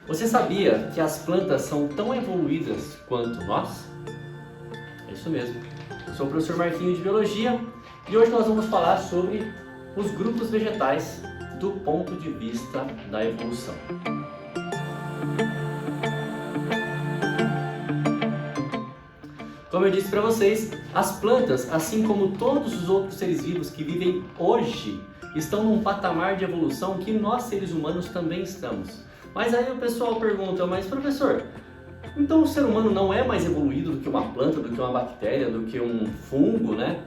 Você sabia que as plantas são tão evoluídas quanto nós? É isso mesmo. Eu sou o professor Marquinhos de Biologia e hoje nós vamos falar sobre os grupos vegetais do ponto de vista da evolução. Como eu disse para vocês, as plantas, assim como todos os outros seres vivos que vivem hoje, estão num patamar de evolução que nós seres humanos também estamos. Mas aí o pessoal pergunta, mas professor, então o ser humano não é mais evoluído do que uma planta, do que uma bactéria, do que um fungo, né?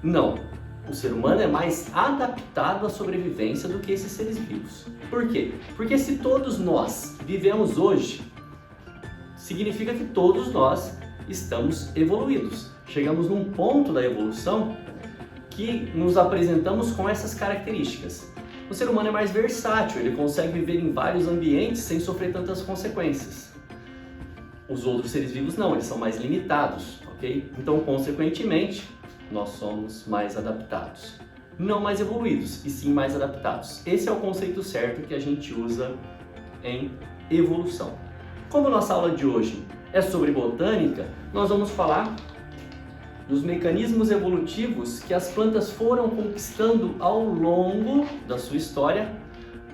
Não. O ser humano é mais adaptado à sobrevivência do que esses seres vivos. Por quê? Porque se todos nós vivemos hoje, significa que todos nós estamos evoluídos. Chegamos num ponto da evolução que nos apresentamos com essas características. O ser humano é mais versátil, ele consegue viver em vários ambientes sem sofrer tantas consequências. Os outros seres vivos não, eles são mais limitados, ok? Então, consequentemente, nós somos mais adaptados. Não mais evoluídos, e sim mais adaptados. Esse é o conceito certo que a gente usa em evolução. Como nossa aula de hoje é sobre botânica, nós vamos falar dos mecanismos evolutivos que as plantas foram conquistando ao longo da sua história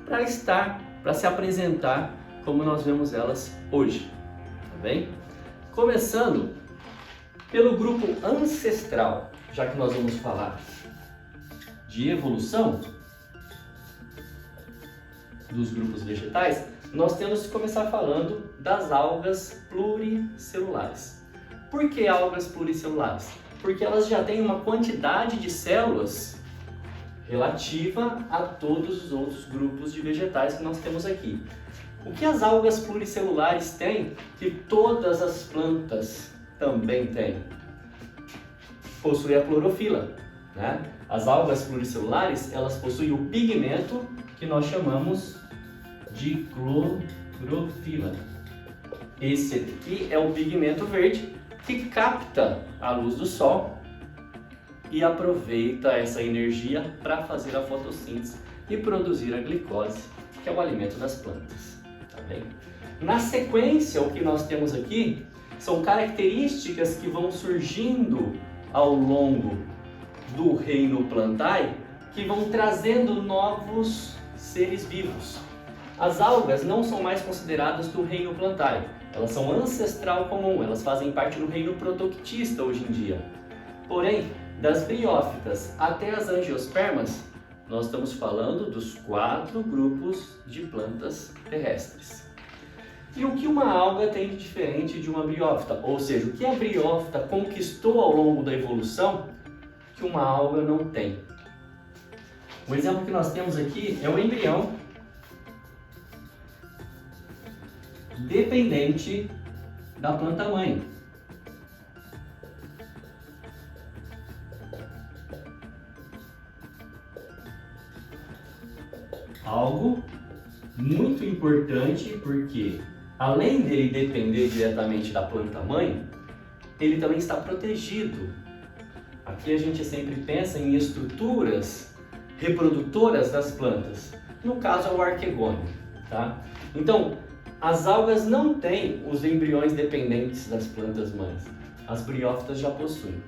para se apresentar como nós vemos elas hoje, tá bem? Começando pelo grupo ancestral, já que nós vamos falar de evolução dos grupos vegetais, nós temos que começar falando das algas pluricelulares. Por que algas pluricelulares? Porque elas já têm uma quantidade de células relativa a todos os outros grupos de vegetais que nós temos aqui. O que as algas pluricelulares têm que todas as plantas também têm? Possui a clorofila, né? As algas pluricelulares, elas possuem o pigmento que nós chamamos de clorofila. Esse aqui é o pigmento verde que capta a luz do sol e aproveita essa energia para fazer a fotossíntese e produzir a glicose, que é o alimento das plantas. Tá bem? Na sequência, o que nós temos aqui são características que vão surgindo ao longo do reino plantae que vão trazendo novos seres vivos. As algas não são mais consideradas do reino plantae, elas são ancestral comum, elas fazem parte do reino protoctista hoje em dia. Porém, das briófitas até as angiospermas, nós estamos falando dos 4 grupos de plantas terrestres. E o que uma alga tem de diferente de uma briófita? Ou seja, o que a briófita conquistou ao longo da evolução que uma alga não tem? O exemplo que nós temos aqui é o embrião dependente da planta-mãe. Algo muito importante porque, além dele depender diretamente da planta-mãe, ele também está protegido. Aqui a gente sempre pensa em estruturas reprodutoras das plantas. No caso é o arquegônio, tá? Então, as algas não têm os embriões dependentes das plantas-mães. As briófitas já possuem.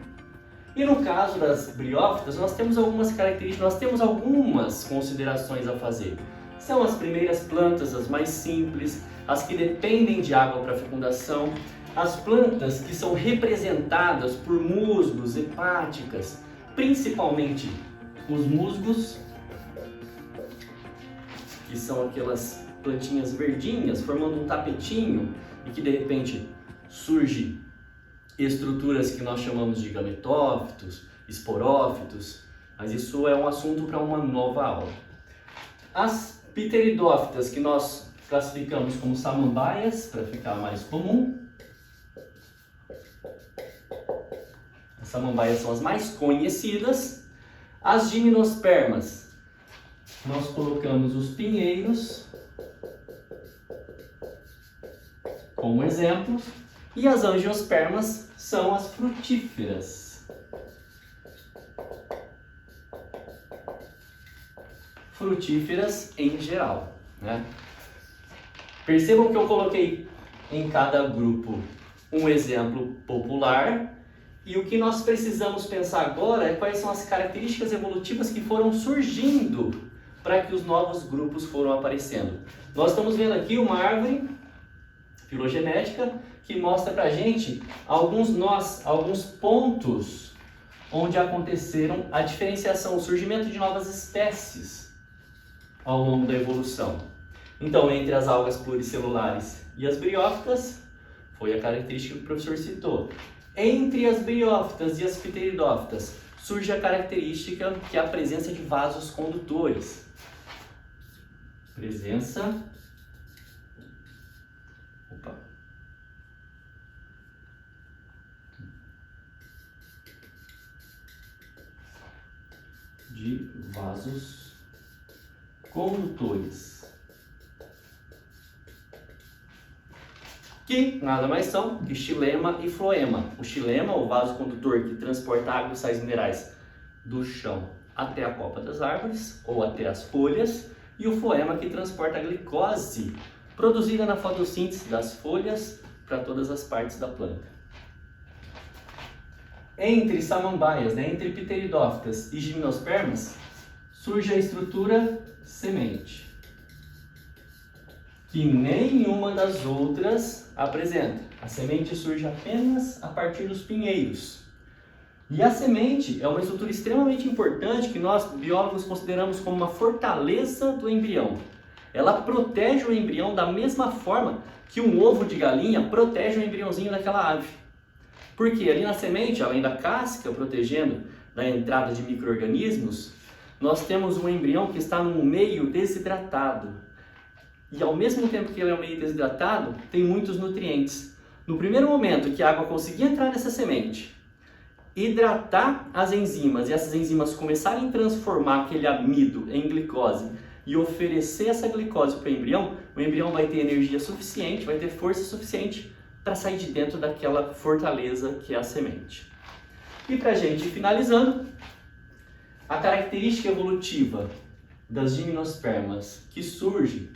E no caso das briófitas, nós temos algumas características, nós temos algumas considerações a fazer. São as primeiras plantas, as mais simples, as que dependem de água para fecundação, as plantas que são representadas por musgos, hepáticas, principalmente os musgos, que são aquelas plantinhas verdinhas formando um tapetinho e que de repente surge estruturas que nós chamamos de gametófitos, esporófitos, mas isso é um assunto para uma nova aula. As pteridófitas, que nós classificamos como samambaias, para ficar mais comum. As samambaias são as mais conhecidas. As gimnospermas, nós colocamos os pinheiros como exemplo. E as angiospermas são as frutíferas. Frutíferas em geral, né? Percebam que eu coloquei em cada grupo um exemplo popular, e o que nós precisamos pensar agora é quais são as características evolutivas que foram surgindo para que os novos grupos foram aparecendo. Nós estamos vendo aqui uma árvore filogenética que mostra para a gente alguns nós, alguns pontos onde aconteceram a diferenciação, o surgimento de novas espécies ao longo da evolução. Então, entre as algas pluricelulares e as briófitas, foi a característica que o professor citou. Entre as briófitas e as pteridófitas, surge a característica que é a presença de vasos condutores. Presença de vasos condutores, que nada mais são que xilema e floema. O xilema, o vaso condutor que transporta água e sais minerais do chão até a copa das árvores ou até as folhas, e o floema que transporta a glicose produzida na fotossíntese das folhas para todas as partes da planta. Entre samambaias, entre pteridófitas e gimnospermas, surge a estrutura semente, que nenhuma das outras apresenta. A semente surge apenas a partir dos pinheiros. E a semente é uma estrutura extremamente importante que nós, biólogos, consideramos como uma fortaleza do embrião. Ela protege o embrião da mesma forma que um ovo de galinha protege o embriãozinho daquela ave. Porque ali na semente, além da casca protegendo da entrada de micro-organismos, nós temos um embrião que está num meio desidratado. E ao mesmo tempo que ele é um meio desidratado, tem muitos nutrientes. No primeiro momento que a água conseguir entrar nessa semente, hidratar as enzimas e essas enzimas começarem a transformar aquele amido em glicose e oferecer essa glicose para o embrião vai ter energia suficiente, vai ter força suficiente para sair de dentro daquela fortaleza que é a semente. E para a gente ir finalizando, a característica evolutiva das gimnospermas que surge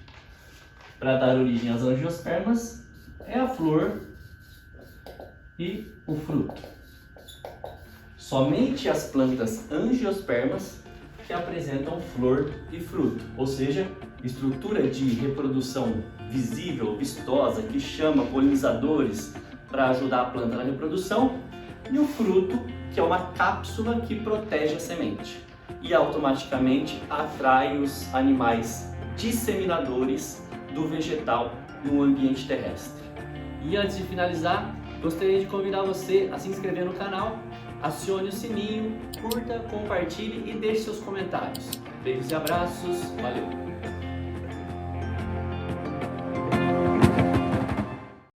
para dar origem às angiospermas é a flor e o fruto. Somente as plantas angiospermas que apresentam flor e fruto, ou seja, estrutura de reprodução visível, vistosa, que chama polinizadores para ajudar a planta na reprodução, e o fruto, que é uma cápsula que protege a semente e automaticamente atrai os animais disseminadores do vegetal no ambiente terrestre. E antes de finalizar, gostaria de convidar você a se inscrever no canal, acione o sininho, curta, compartilhe e deixe seus comentários. Beijos e abraços, valeu!